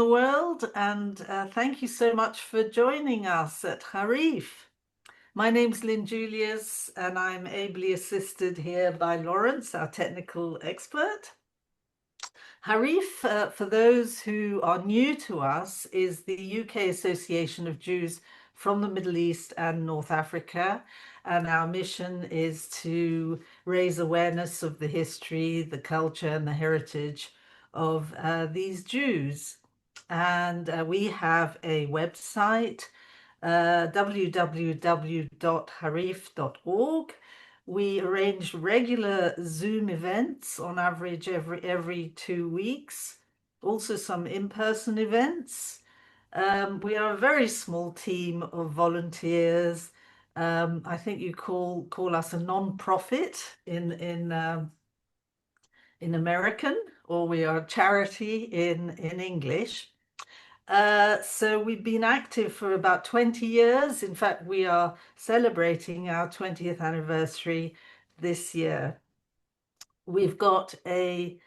the world, and thank you so much for joining us at Harif. My name's Lyn Julius, and I'm ably assisted here by Lawrence, our technical expert. Harif, for those who are new to us, is the UK Association of Jews from the Middle East and North Africa. And our mission is to raise awareness of the history, the culture, and the heritage of these Jews. And we have a website, www.harif.org. We arrange regular Zoom events on average every 2 weeks, also some in-person events. We are a very small team of volunteers. I think you call us a non-profit in American, or we are a charity in English. So we've been active for about 20 years. In fact, we are celebrating our 20th anniversary this year. We've got a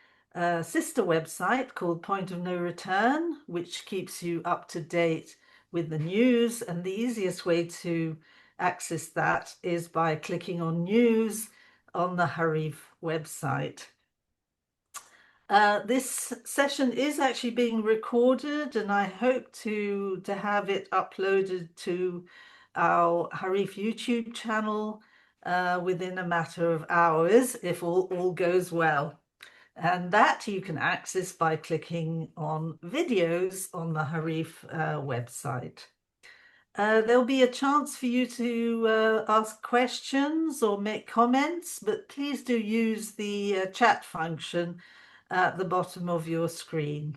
sister website called Point of No Return, which keeps you up to date with the news. And the easiest way to access that is by clicking on news on the Harif website. This session is actually being recorded, and I hope to have it uploaded to our Harif YouTube channel within a matter of hours, if all goes well. And that you can access by clicking on videos on the Harif website. There'll be a chance for you to ask questions or make comments, but please do use the chat function at the bottom of your screen.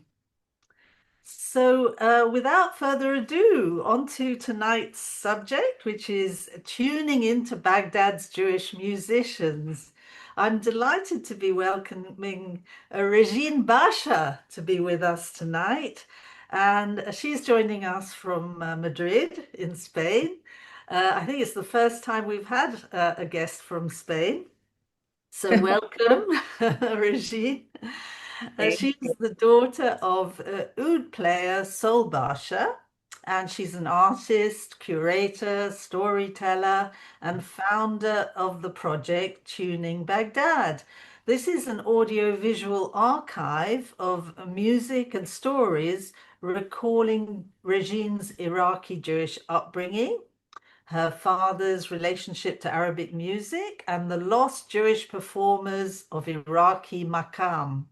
So without further ado, on to tonight's subject, which is tuning into Baghdad's Jewish musicians. I'm delighted to be welcoming Regine Basha to be with us tonight. And she's joining us from Madrid in Spain. I think it's the first time we've had a guest from Spain. So welcome, Regine. She's the daughter of oud-player Sol Basha, and she's an artist, curator, storyteller, and founder of the project Tuning Baghdad. This is an audio-visual archive of music and stories recalling Regine's Iraqi-Jewish upbringing, her father's relationship to Arabic music, and the lost Jewish performers of Iraqi Maqam.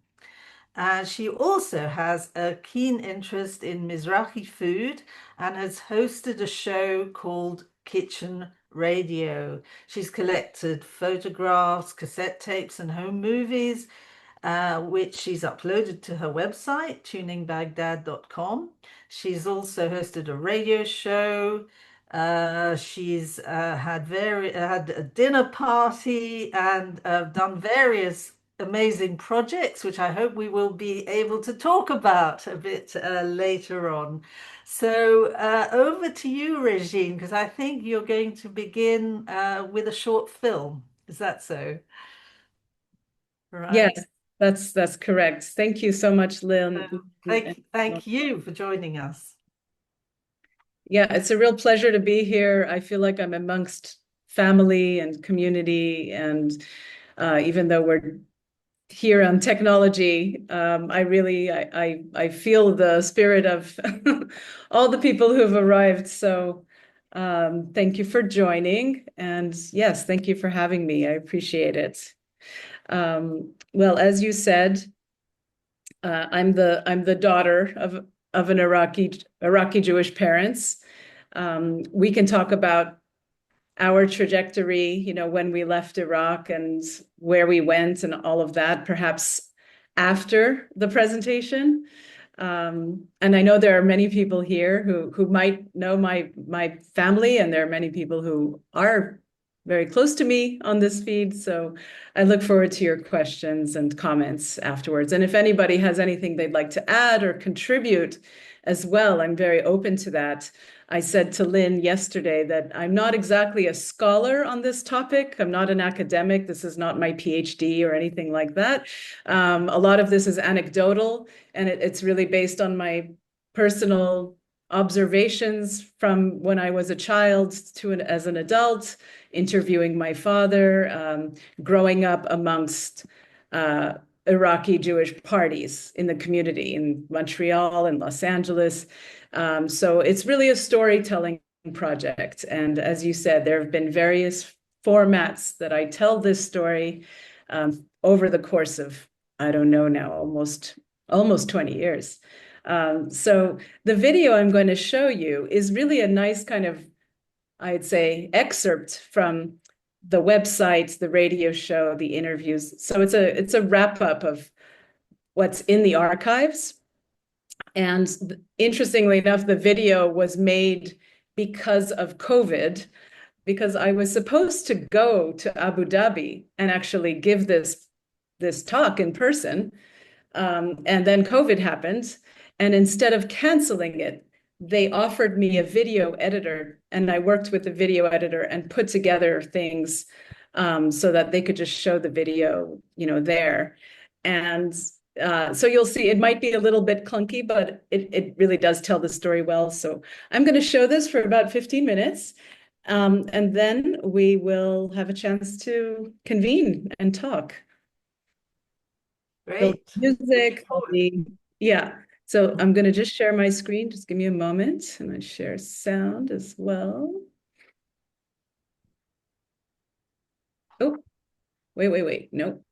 She also has a keen interest in Mizrahi food and has hosted a show called Kitchen Radio. She's collected photographs, cassette tapes, and home movies, which she's uploaded to her website, tuningbaghdad.com. She's also hosted a radio show. She's had a dinner party and done various amazing projects, which I hope we will be able to talk about a bit later on. So over to you, Regine, because I think you're going to begin with a short film. Is that so? Right. Yes, that's correct. Thank you so much, Lyn. Thank you for joining us. Yeah, it's a real pleasure to be here. I feel like I'm amongst family and community, and even though we're here on technology, I feel the spirit of all the people who have arrived. So thank you for joining, and yes, thank you for having me. I appreciate it. Well, as you said, I'm the daughter of an Iraqi Jewish parents. We can talk about our trajectory, when we left Iraq and where we went and all of that, perhaps after the presentation. And I know there are many people here who might know my family, and there are many people who are very close to me on this feed. So I look forward to your questions and comments afterwards. And if anybody has anything they'd like to add or contribute as well, I'm very open to that. I said to Lyn yesterday that I'm not exactly a scholar on this topic. I'm not an academic. This is not my PhD or anything like that. A lot of this is anecdotal, and it's really based on my personal observations from when I was a child to as an adult, interviewing my father, growing up amongst Iraqi-Jewish parties in the community in Montreal and Los Angeles. So it's really a storytelling project. And as you said, there have been various formats that I tell this story over the course of, I don't know now, almost 20 years. So the video I'm going to show you is really a nice kind of, I'd say, excerpt from the website, the radio show, the interviews. So it's a wrap up of what's in the archives. And interestingly enough, the video was made because of COVID, because I was supposed to go to Abu Dhabi and actually give this talk in person. And then COVID happened. And instead of canceling it, they offered me a video editor, and I worked with the video editor and put together things so that they could just show the video, there. And so you'll see it might be a little bit clunky, but it really does tell the story well. So I'm going to show this for about 15 minutes, and then we will have a chance to convene and talk. Great. Music, yeah. So I'm going to just share my screen. Just give me a moment, and I share sound as well. Oh, wait. Nope,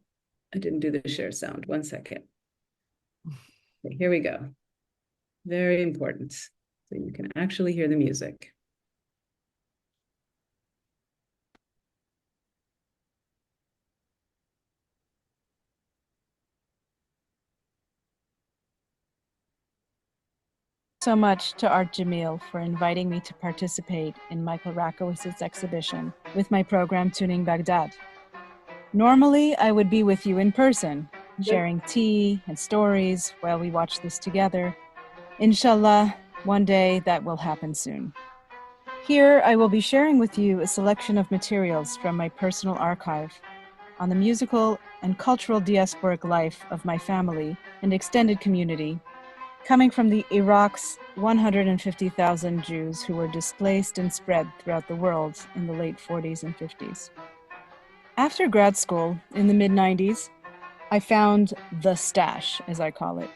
I didn't do the share sound. 1 second. Okay, here we go. Very important. So you can actually hear the music. So much to Art Jamil for inviting me to participate in Michael Rakowitz's exhibition with my program Tuning Baghdad. Normally, I would be with you in person, sharing tea and stories while we watch this together. Inshallah, one day that will happen soon. Here, I will be sharing with you a selection of materials from my personal archive on the musical and cultural diasporic life of my family and extended community, coming from the Iraq's 150,000 Jews who were displaced and spread throughout the world in the late 40s and 50s. After grad school in the mid-90s, I found the stash, as I call it.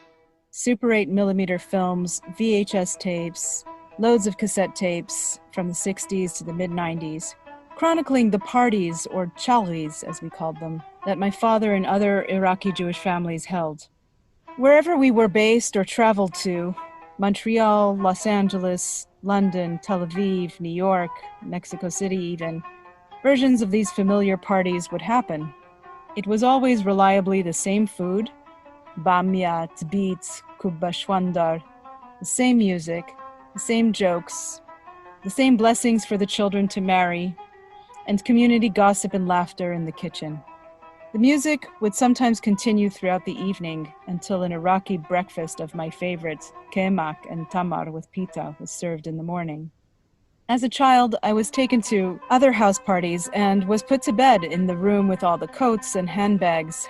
Super 8mm films, VHS tapes, loads of cassette tapes from the 60s to the mid-90s, chronicling the parties, or challis as we called them, that my father and other Iraqi Jewish families held. Wherever we were based or traveled to, Montreal, Los Angeles, London, Tel Aviv, New York, Mexico City even, versions of these familiar parties would happen. It was always reliably the same food, bamia, tzbit, kubba shwandar, the same music, the same jokes, the same blessings for the children to marry, and community gossip and laughter in the kitchen. The music would sometimes continue throughout the evening until an Iraqi breakfast of my favorites, kemak and tamar with pita, was served in the morning. As a child, I was taken to other house parties and was put to bed in the room with all the coats and handbags,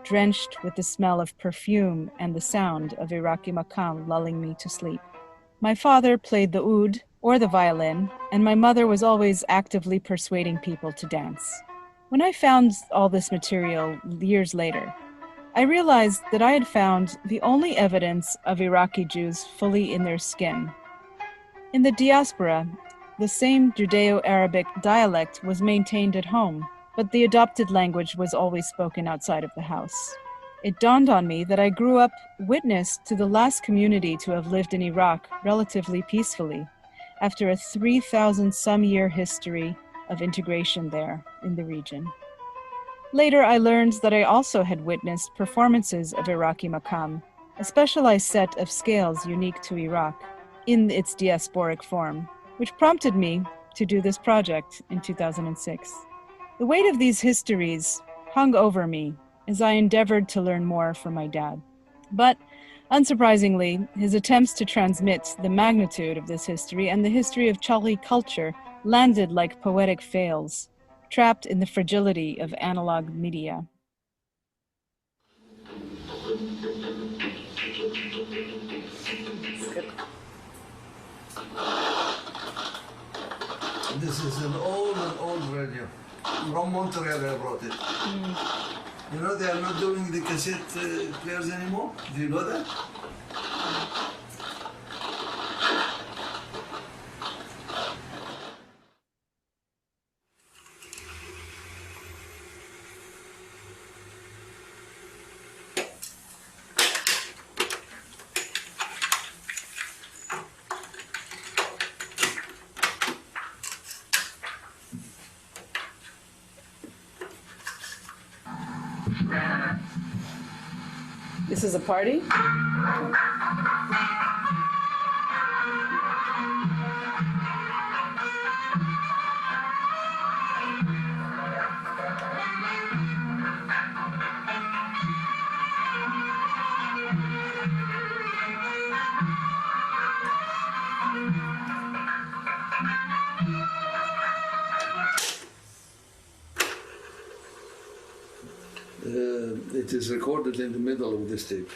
drenched with the smell of perfume and the sound of Iraqi Maqam lulling me to sleep. My father played the oud, or the violin, and my mother was always actively persuading people to dance. When I found all this material years later, I realized that I had found the only evidence of Iraqi Jews fully in their skin. In the diaspora, the same Judeo-Arabic dialect was maintained at home, but the adopted language was always spoken outside of the house. It dawned on me that I grew up witness to the last community to have lived in Iraq relatively peacefully, after a 3,000-some-year history of integration there in the region. Later, I learned that I also had witnessed performances of Iraqi Maqam, a specialized set of scales unique to Iraq, in its diasporic form, which prompted me to do this project in 2006. The weight of these histories hung over me as I endeavored to learn more from my dad. But, unsurprisingly, his attempts to transmit the magnitude of this history and the history of Challi culture landed like poetic fails, trapped in the fragility of analog media. This is an old radio. From Montreal I brought it. You know they are not doing the cassette players anymore? Do you know that? This is a party? It is recorded in the middle of this tape.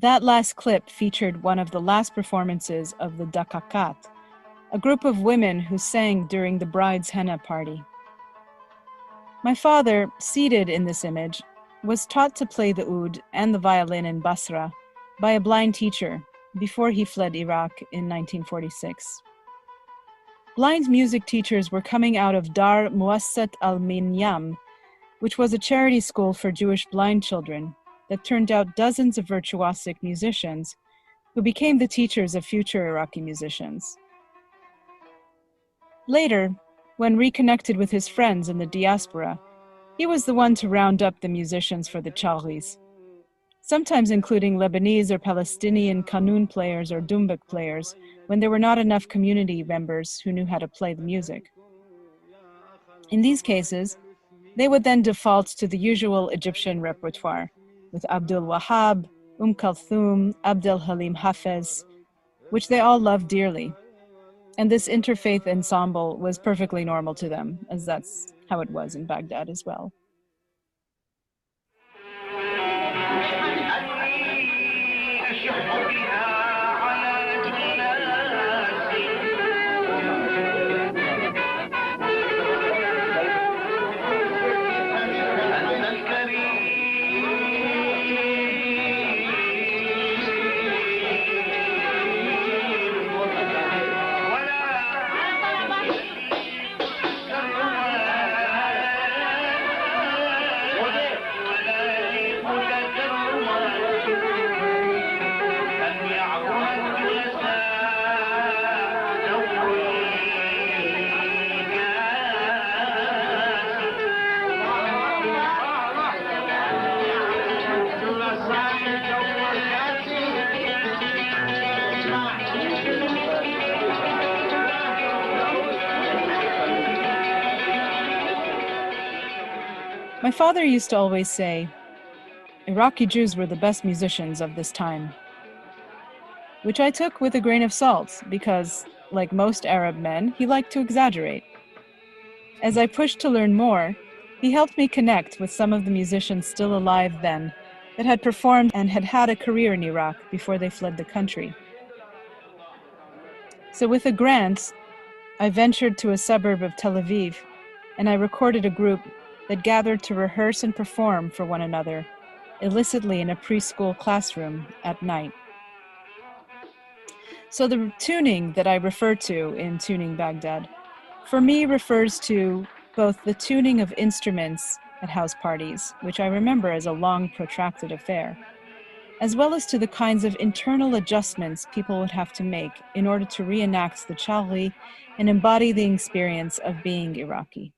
That last clip featured one of the last performances of the Dakakat, a group of women who sang during the bride's henna party. My father, seated in this image, was taught to play the oud and the violin in Basra by a blind teacher before he fled Iraq in 1946. Blind music teachers were coming out of Dar Muassat al-Minyam, which was a charity school for Jewish blind children that turned out dozens of virtuosic musicians who became the teachers of future Iraqi musicians. Later, when reconnected with his friends in the diaspora, he was the one to round up the musicians for the Chagris, sometimes including Lebanese or Palestinian kanun players or dumbak players when there were not enough community members who knew how to play the music. In these cases, they would then default to the usual Egyptian repertoire, with Abdul Wahab, Kulthum, Abdel Halim Hafez, which they all loved dearly. And this interfaith ensemble was perfectly normal to them, as that's how it was in Baghdad as well. My father used to always say, Iraqi Jews were the best musicians of this time, which I took with a grain of salt because, like most Arab men, he liked to exaggerate. As I pushed to learn more, he helped me connect with some of the musicians still alive then that had performed and had had a career in Iraq before they fled the country. So with a grant, I ventured to a suburb of Tel Aviv, and I recorded a group that gathered to rehearse and perform for one another, illicitly in a preschool classroom at night. So the tuning that I refer to in Tuning Baghdad, for me refers to both the tuning of instruments at house parties, which I remember as a long, protracted affair, as well as to the kinds of internal adjustments people would have to make in order to reenact the Chagri and embody the experience of being Iraqi.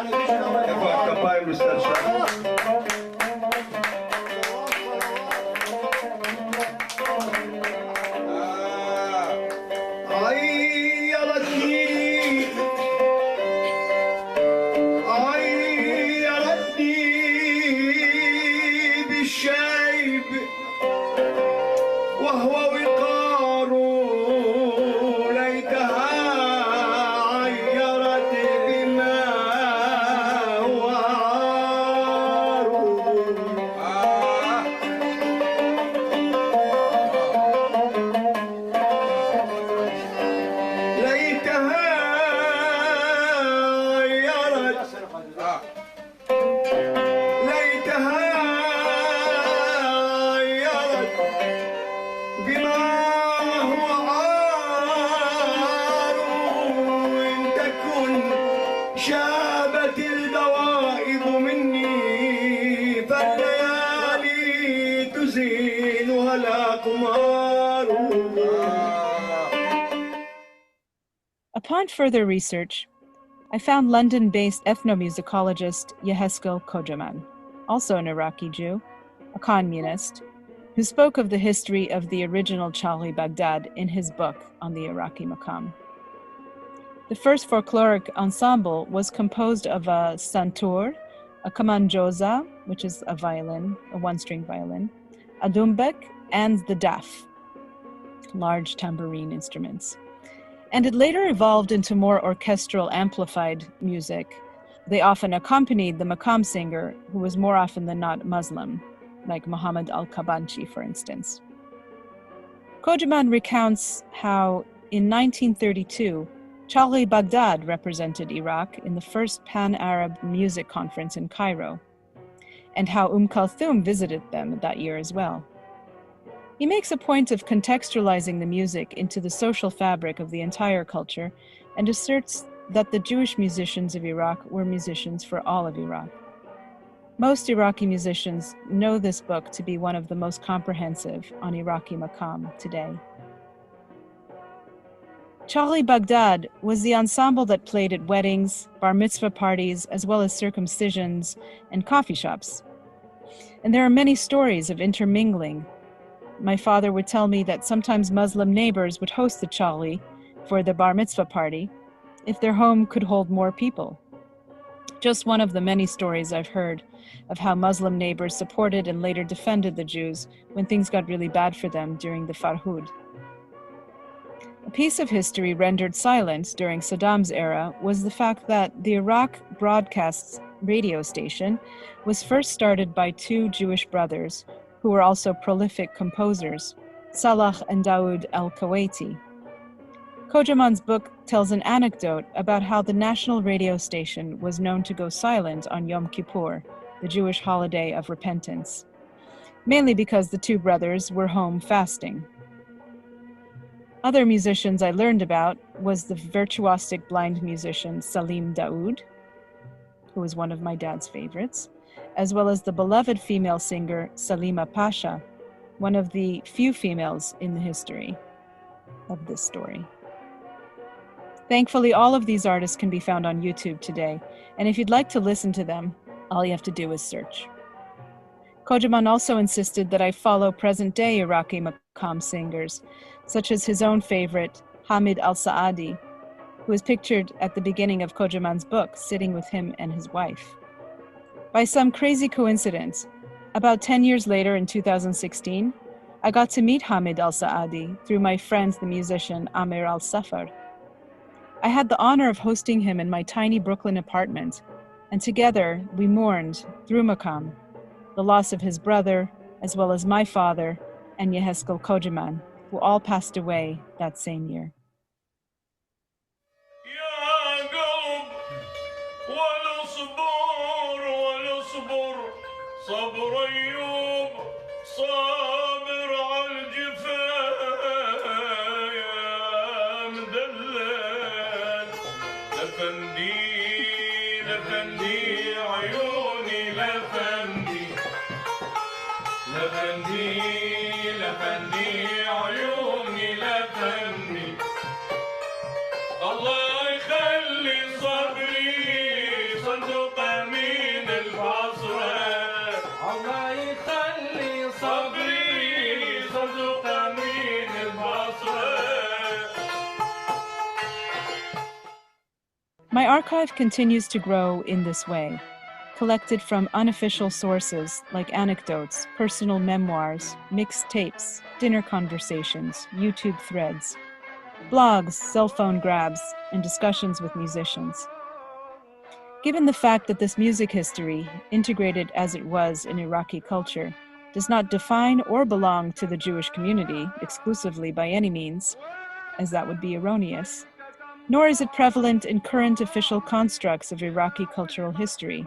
كفاءة كفاية أستاذ شرف. Upon further research, I found London-based ethnomusicologist Yeheskel Kojaman, also an Iraqi Jew, a communist, who spoke of the history of the original Tuning Baghdad in his book on the Iraqi Maqam. The first folkloric ensemble was composed of a santur, a kamanjoza, which is a violin, a one-string violin, a dumbek, and the daf, large tambourine instruments. And it later evolved into more orchestral amplified music. They often accompanied the maqam singer, who was more often than not Muslim, like Muhammad al-Kabanchi, for instance. Kojaman recounts how, in 1932, Tuning Baghdad represented Iraq in the first Pan-Arab Music Conference in Cairo, and how Kulthum visited them that year as well. He makes a point of contextualizing the music into the social fabric of the entire culture and asserts that the Jewish musicians of Iraq were musicians for all of Iraq. Most Iraqi musicians know this book to be one of the most comprehensive on Iraqi Maqam today. Tuning Baghdad was the ensemble that played at weddings, bar mitzvah parties, as well as circumcisions and coffee shops. And there are many stories of intermingling. My father would tell me that sometimes Muslim neighbors would host the Tuning for the bar mitzvah party if their home could hold more people. Just one of the many stories I've heard of how Muslim neighbors supported and later defended the Jews when things got really bad for them during the Farhud. A piece of history rendered silent during Saddam's era was the fact that the Iraq Broadcast's radio station was first started by two Jewish brothers who were also prolific composers, Salah and Daoud al-Kuwaiti. Kojaman's book tells an anecdote about how the national radio station was known to go silent on Yom Kippur, the Jewish holiday of repentance, mainly because the two brothers were home fasting. Other musicians I learned about was the virtuosic blind musician Salim Daoud, who was one of my dad's favorites, as well as the beloved female singer Salima Pasha, one of the few females in the history of this story. Thankfully, all of these artists can be found on YouTube today, and if you'd like to listen to them, all you have to do is search. Kojaman also insisted that I follow present-day Iraqi Maqam singers, such as his own favorite, Hamid al-Saadi, who is pictured at the beginning of Kojaman's book, sitting with him and his wife. By some crazy coincidence, about 10 years later in 2016, I got to meet Hamid al-Saadi through my friend, the musician Amir al-Safar. I had the honor of hosting him in my tiny Brooklyn apartment, and together we mourned, through Maqam, the loss of his brother, as well as my father and Yeheskel Kojaman, who all passed away that same year. الله يخلي صبري صدر archive continues to grow in this way, collected from unofficial sources like anecdotes, personal memoirs, mixed tapes, dinner conversations, YouTube threads, blogs, cell phone grabs, and discussions with musicians. Given the fact that this music history, integrated as it was in Iraqi culture, does not define or belong to the Jewish community exclusively by any means, as that would be erroneous, nor is it prevalent in current official constructs of Iraqi cultural history.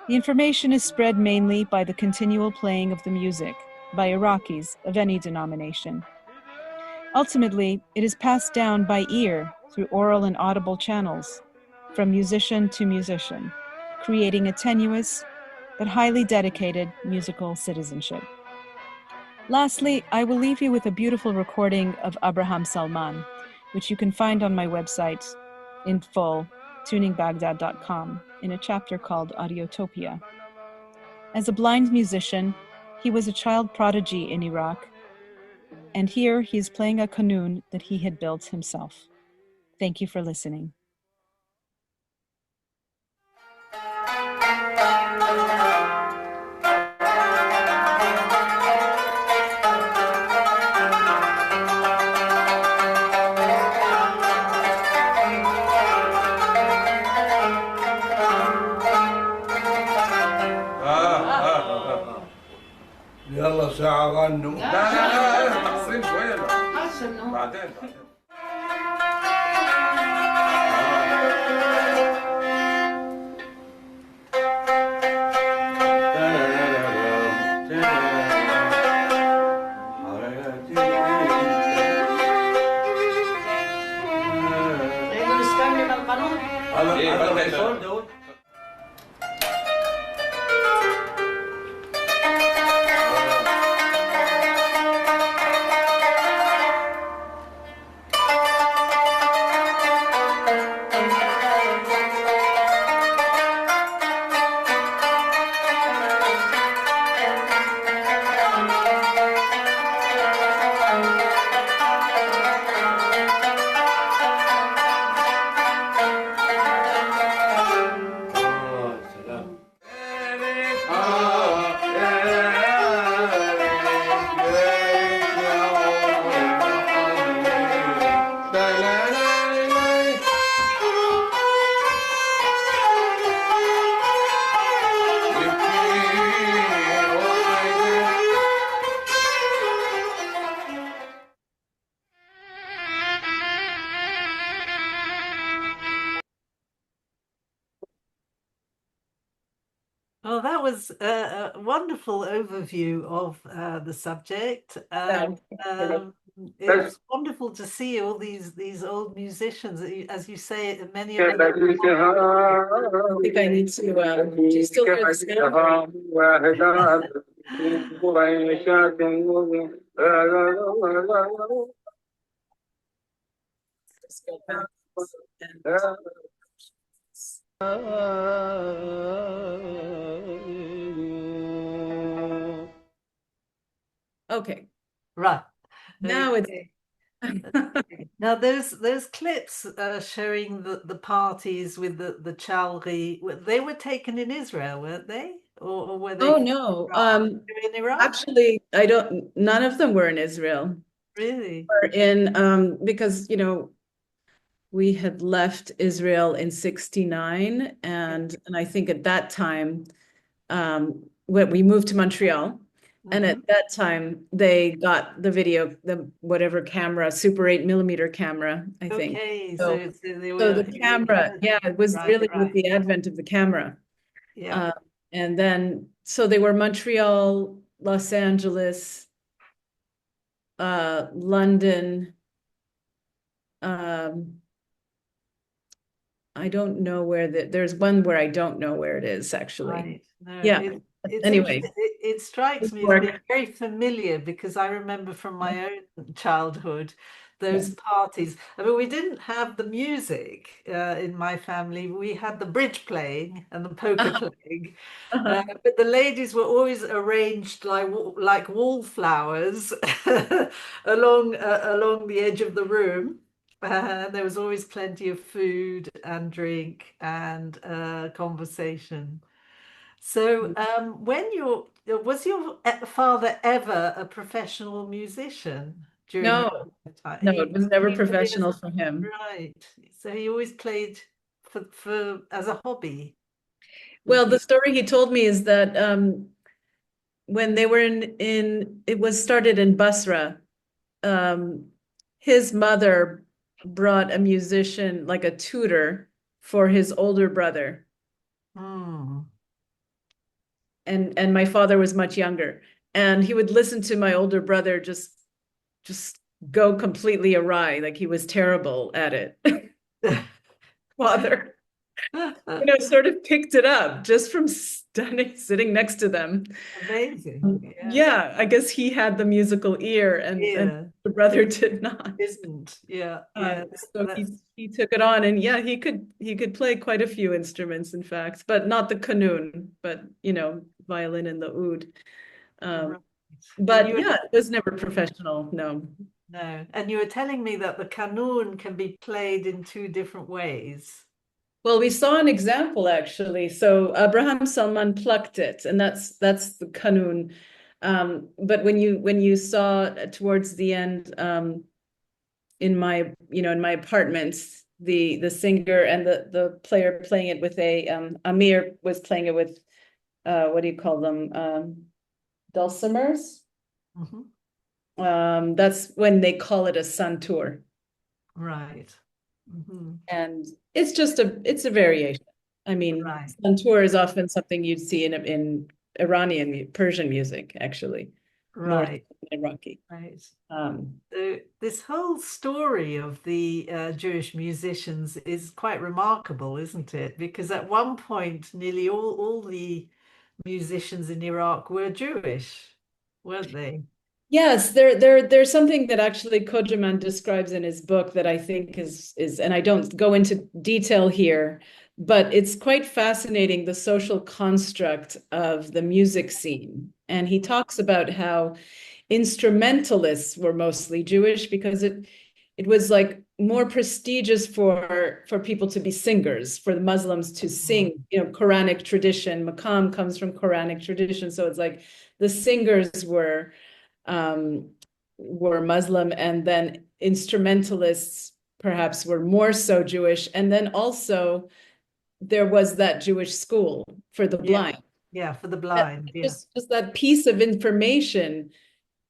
The information is spread mainly by the continual playing of the music by Iraqis of any denomination. Ultimately, it is passed down by ear through oral and audible channels, from musician to musician, creating a tenuous but highly dedicated musical citizenship. Lastly, I will leave you with a beautiful recording of Abraham Salman, which you can find on my website in full, tuningbaghdad.com, in a chapter called Audiotopia. As a blind musician, he was a child prodigy in Iraq, and here he is playing a qanun that he had built himself. Thank you for listening. يلا ساعة غنوا. لا لا لا مقصرين شوية لا. بعدين. Well, that was a wonderful overview of the subject. It's wonderful to see all these old musicians. As you say, many of them. I think I need to. Do you still hear the sound? Just go back and okay. Right. Now it's now those clips showing the parties with the chalri, they were taken in Israel, weren't they? Or were they? Oh no. In Iraq? Actually, none of them were in Israel. Really? Were in because we had left Israel in '69, and I think at that time when we moved to Montreal. And at that time, they got the video, the whatever camera, Super 8mm camera, I think. Okay, so the camera, yeah, it was really with the advent of the camera. Yeah. And then, so they were Montreal, Los Angeles, London. I don't know where there's one where I don't know where it is actually. Right. No, yeah. Anyway, it strikes me as being very familiar because I remember from my own childhood those parties. I mean, we didn't have the music in my family. We had the bridge playing and the poker playing, but the ladies were always arranged like wallflowers along the edge of the room. There was always plenty of food and drink and conversation. So, was your father ever a professional musician during No, the time? no, it was never He really professional for him. right. So he always played for as a hobby. Well, the story he told me is that when they were in it was started in Basra, um, his mother brought a musician, like a tutor, for his older brother. Hmm. And my father was much younger. And he would listen to my older brother just go completely awry, like he was terrible at it. Father, sort of picked it up just from sitting next to them. Amazing. Yeah, I guess he had the musical ear and Yeah. the brother did not. Isn't. Yeah. So he took it on, and yeah, he could play quite a few instruments, in fact, but not the qanun, but violin and the oud. Right. But yeah, it was never professional, no. No. And you were telling me that the qanun can be played in two different ways. Well, we saw an example actually. So Abraham Salman plucked it, and that's the qanun. But when you saw towards the end, in my apartment, the singer and the player playing it with Amir was playing it with what do you call them? Dulcimers. Mm-hmm. That's when they call it a santur. Right. Mm-hmm. And it's a variation. I mean, Right. santur is often something you'd see in Iranian Persian music, actually, more Right. than Iraqi. Right. Um, This whole story of the Jewish musicians is quite remarkable, isn't it? Because at one point, nearly all the musicians in Iraq were Jewish, weren't they? Yes, there's something that actually Kojaman describes in his book that I think is, and I don't go into detail here, but it's quite fascinating, the social construct of the music scene. And he talks about how instrumentalists were mostly Jewish because it was like more prestigious for people to be singers, for the Muslims to sing, Quranic tradition. Maqam comes from Quranic tradition, so it's like the singers were Muslim, and then instrumentalists perhaps were more so Jewish. And then also there was that Jewish school for the blind. Yeah, for the blind. Yeah. Just that piece of information,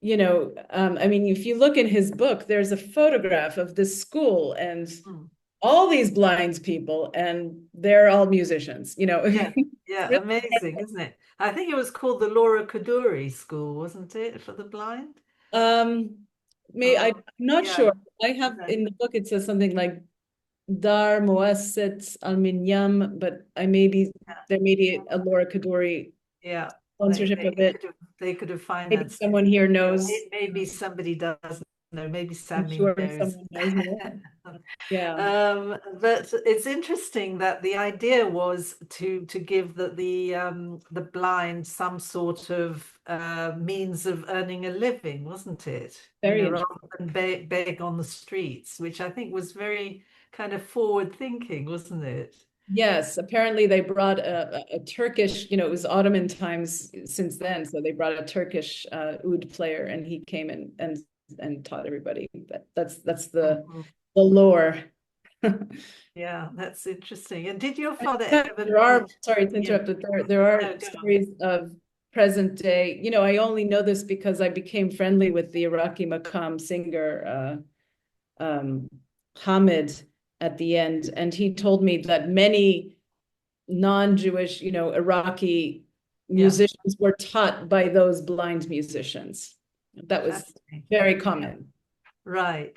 I mean, if you look in his book, there's a photograph of this school and all these blind people, and they're all musicians, Yeah, yeah, amazing, isn't it? I think it was called the Laura Kaduri School, wasn't it, for the blind? I'm not sure. I have in the book it says something like Dar Muasset Al Minyam, but there may be a Laura Kaduri sponsorship of it. They could have Maybe financed someone here knows. Maybe somebody does know. Maybe Sammy sure knows. someone knows more. Yeah. But it's interesting that the idea was to give the blind some sort of means of earning a living, wasn't it? Rather than beg on the streets, which I think was very kind of forward thinking, wasn't it? Yes, apparently they brought a Turkish, it was Ottoman times since then, so they brought a Turkish oud player, and he came and taught everybody. That's the lore. Yeah, that's interesting. And did your father ever? Sorry to interrupt, but there are stories of present day. I only know this because I became friendly with the Iraqi Maqam singer Hamid at the end, and he told me that many non-Jewish, Iraqi musicians were taught by those blind musicians. That was very common. Right.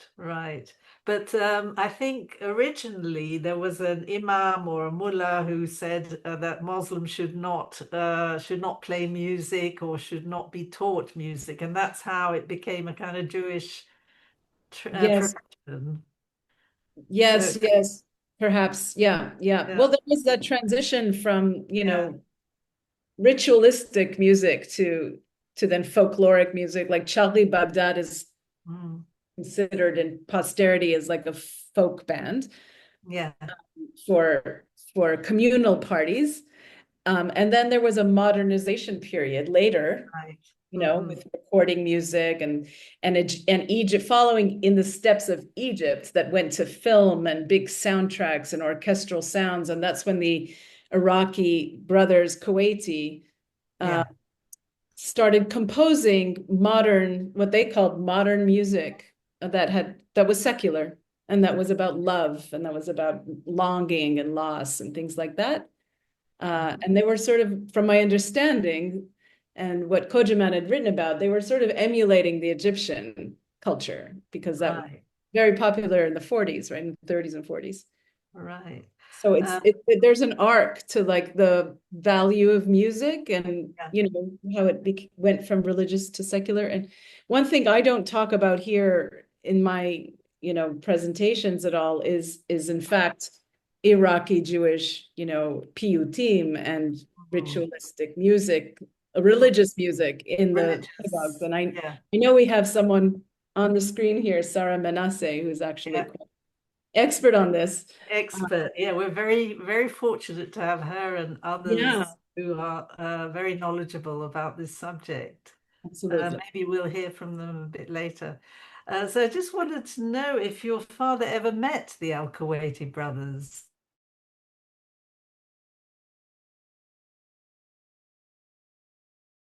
But I think originally there was an imam or a mullah who said that Muslims should not play music or should not be taught music, and that's how it became a kind of Jewish profession. Yes, perhaps, yeah. Well, there was that transition from ritualistic music to then folkloric music, like Charlie Baghdad is considered in posterity as like a folk band Yeah. for communal parties. And then there was a modernization period later, Right. with recording music and Egypt, following in the steps of Egypt, that went to film and big soundtracks and orchestral sounds. And that's when the Iraqi brothers, Kuwaiti, started composing what they called modern music that was secular, and that was about love, and that was about longing and loss and things like that. And they were sort of, from my understanding and what Kocaman had written about, they were sort of emulating the Egyptian culture, because that was very popular in the 40s, right? In the 30s and 40s. Right. So there's an arc to like the value of music, and how it went from religious to secular. And one thing I don't talk about here in my presentations at all is in fact Iraqi-Jewish piyutim and ritualistic music, religious music in the synagogues. And I know we have someone on the screen here, Sarah Menasse, who's actually expert on this. Expert. Yeah, we're very, very fortunate to have her and others who are very knowledgeable about this subject. Absolutely. Maybe we'll hear from them a bit later. So I just wanted to know if your father ever met the Al-Kuwaiti brothers.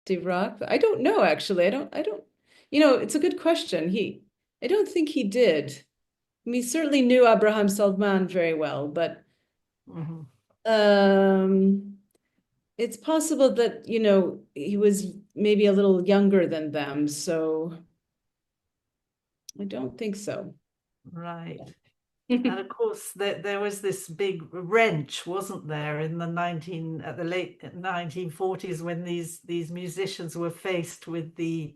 Iraq? I don't know, actually. I don't, it's a good question. I don't think he did. I mean, he certainly knew Abraham Salman very well, but it's possible that, he was maybe a little younger than them. So I don't think so. Right. And of course, there was this big wrench, wasn't there, in at the late 1940s, when these musicians were faced with the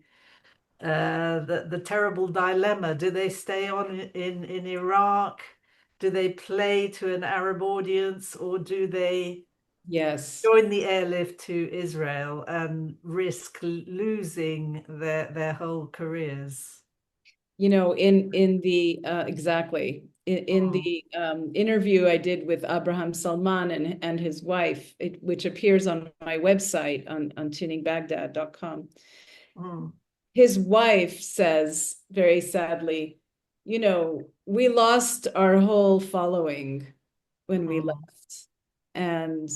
terrible dilemma. Do they stay on in Iraq? Do they play to an Arab audience, or do they join the airlift to Israel and risk losing their whole careers? In the exactly in the interview I did with Abraham Salman and his wife, which appears on my website on tuningbaghdad.com. His wife says very sadly, we lost our whole following when we left, and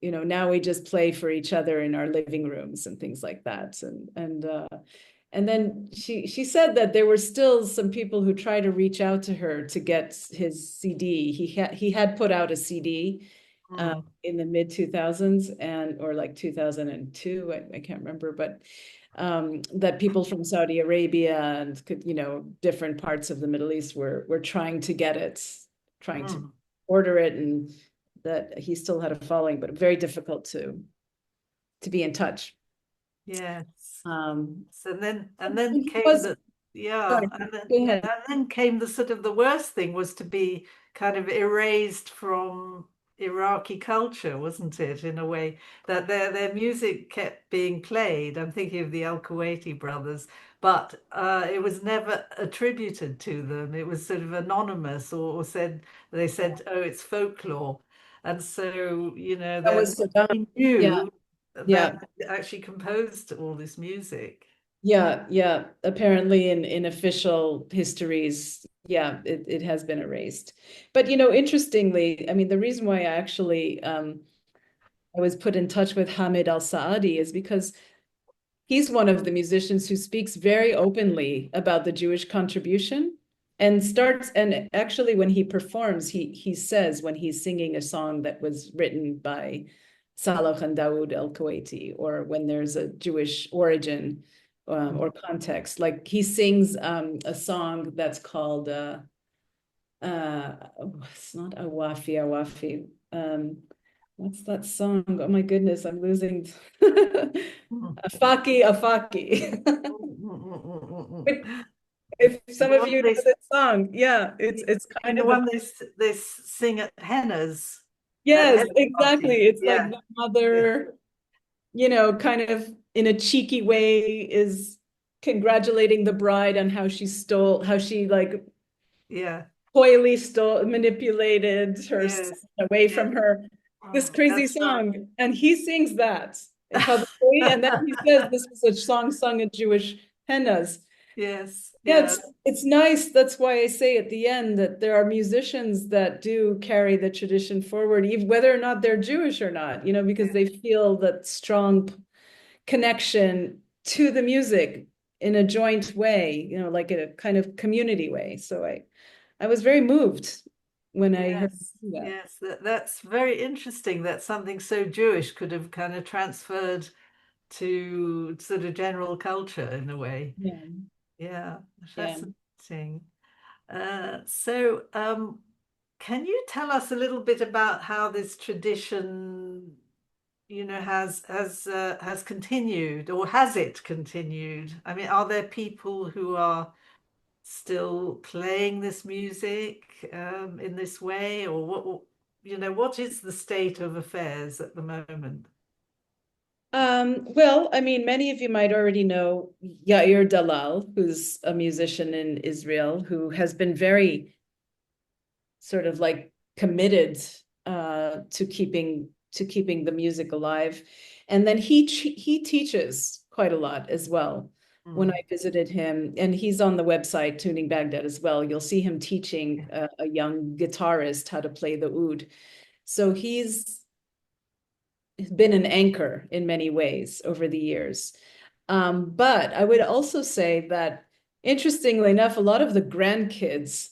now we just play for each other in our living rooms and things like that. And then she said that there were still some people who tried to reach out to her to get his CD. He had put out a CD in the mid 2000s or like 2002. I can't remember, but that people from Saudi Arabia and different parts of the Middle East were trying to get it, trying to order it, and that he still had a following, but very difficult to be in touch. Yes. So then came the sort of the worst thing was to be kind of erased from Iraqi culture, wasn't it? In a way that their music kept being played. I'm thinking of the Al-Kuwaiti brothers, but it was never attributed to them. It was sort of anonymous, or they said, oh, it's folklore, and so that was knew that actually composed all this music. Yeah. Apparently in official histories, it has been erased. But interestingly, I mean, the reason why I actually I was put in touch with Hamid Al-Saadi is because he's one of the musicians who speaks very openly about the Jewish contribution, and actually when he performs, he says, when he's singing a song that was written by Salah and Dawood al-Kuwaiti, or when there's a Jewish origin or context, like he sings a song that's called it's not Awafi. What's that song? Oh my goodness, I'm losing. Afaki. If some of you know this song, it's kind of the one they sing at hennas. Yes, exactly. It's like the mother, kind of in a cheeky way is congratulating the bride on how she coyly manipulated her Yes. away from Yes. her. This Oh, crazy that's right. song, and he sings that publicly, and then he says this was a song sung at Jewish hennas. Yes. Yeah, Yeah. it's nice. That's why I say at the end that there are musicians that do carry the tradition forward, even whether or not they're Jewish or not, because they feel that strong connection to the music in a joint way, like in a kind of community way. So I was very moved when I heard Yes. that. Yes. That's very interesting that something so Jewish could have kind of transferred to sort of general culture in a way. Yeah. Yeah. Yeah. Fascinating. So, can you tell us a little bit about how this tradition, has continued, or has it continued? I mean, are there people who are still playing this music in this way, or what is the state of affairs at the moment? Well, I mean, many of you might already know Yair Dalal, who's a musician in Israel, who has been very sort of like committed to keeping the music alive. And then he teaches quite a lot as well. When I visited him, and he's on the website Tuning Baghdad as well, you'll see him teaching a young guitarist how to play the oud. So he's been an anchor in many ways over the years. But I would also say that, interestingly enough, a lot of the grandkids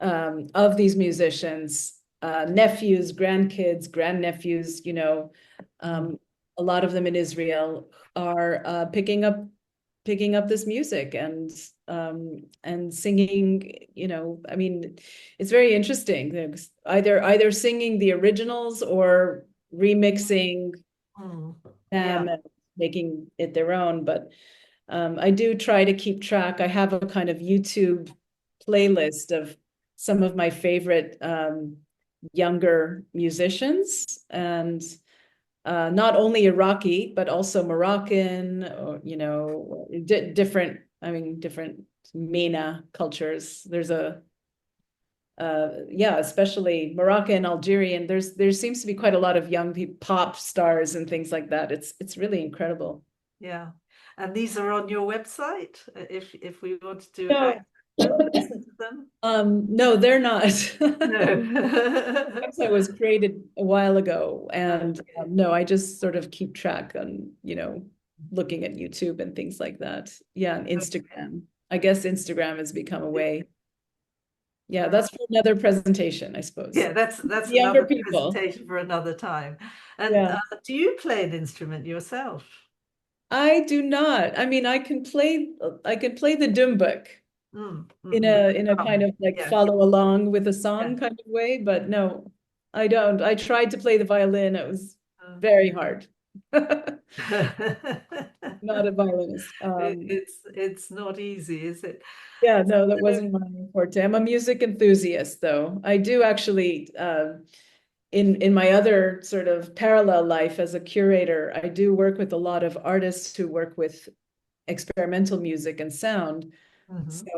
of these musicians, nephews, grandkids, grandnephews, a lot of them in Israel are picking up this music and singing. I mean, it's very interesting. They're either singing the originals or remixing Mm. them Yeah. and making it their own. But I do try to keep track. I have a kind of YouTube playlist of some of my favorite younger musicians, and not only Iraqi, but also Moroccan, or, different, I mean, different MENA cultures. There's yeah, especially Moroccan, Algerian. There seems to be quite a lot of young people, pop stars and things like that. It's really incredible. Yeah. And these are on your website, if we want to No, listen to them? no, they're not. No. Website was created a while ago, and Okay. no, I just sort of keep track on, looking at YouTube and things like that. Yeah, and Instagram. I guess Instagram has become a way. Yeah, that's for another presentation, I suppose. Yeah, that's Younger another people. presentation for another time. And Yeah. do you play an instrument yourself? I do not. I mean, I can play the dumbuk in The a kind drum. of like Yeah, follow along with a yeah. song kind of way, but no, I don't. I tried to play the violin. It was Uh, very hard. Not a violinist. it's not easy, is it? Yeah, no, that So, wasn't my forte. I'm a music enthusiast, though. I do actually, in my other sort of parallel life as a curator, I do work with a lot of artists who work with experimental music and sound. So mhm.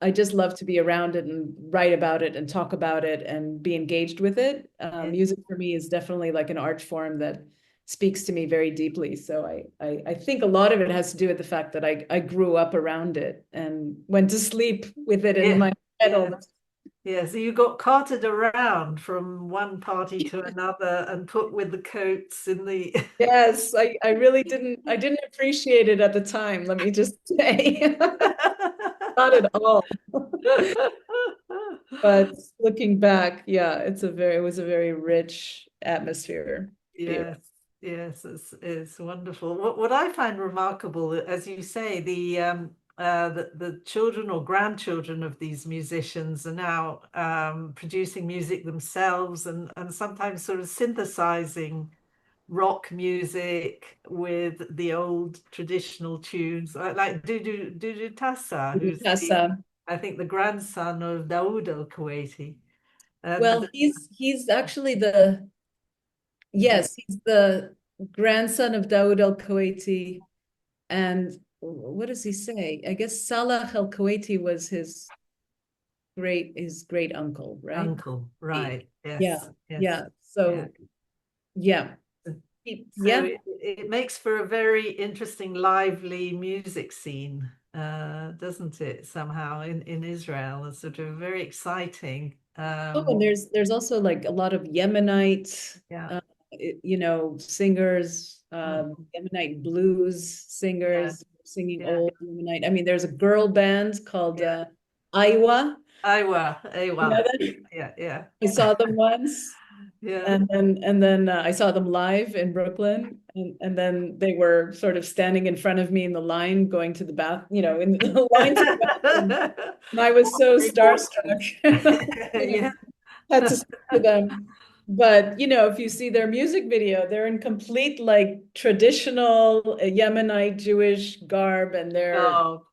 I just love to be around it and write about it and talk about it and be engaged with it. Yeah. Music for me is definitely like an art form that speaks to me very deeply. So I think a lot of it has to do with the fact that I grew up around it and went to sleep with it in Yeah, my head all yeah, the time. yeah. So you got carted around from one party to another and put with the coats in the. Yes, I really didn't appreciate it at the time, let me just say. Not at all. But looking back, yeah, it was a very rich atmosphere to be Yes, yes, it's wonderful. What I find remarkable, as you say, the children or grandchildren of these musicians are now producing music themselves, and sometimes sort of synthesizing rock music with the old traditional tunes, like Dudu Tassa, who's around. I think the grandson of Daoud al-Kuwaiti. And Well, he's actually the yeah, yes, he's the grandson of Dawood al-Kuwaiti, and what does he say? I guess Salah al-Kuwaiti was his his great uncle, right? Uncle, right. Yeah, Yes, yeah. yes. So yeah. So Yeah. it makes for a very interesting, lively music scene, doesn't it, somehow in Israel? It's sort of very exciting. Oh, and there's also like a lot of Yemenite, Yeah. singers, Mm. Yemenite blues Yeah, singers singing yeah, old Yemenite. I mean, there's a girl band called yeah. Aiwa. Aiwa, You know Aiwa. that? Yeah, yeah, I saw them once. yeah. And then I saw them live in Brooklyn, and then they were sort of standing in front of me in the line going to the bath, in the line to the bathroom. And I was so Very important. starstruck. Yeah. Had to speak to them. But if you see their music video, they're in complete like traditional Yemenite Jewish garb, and they're Oh,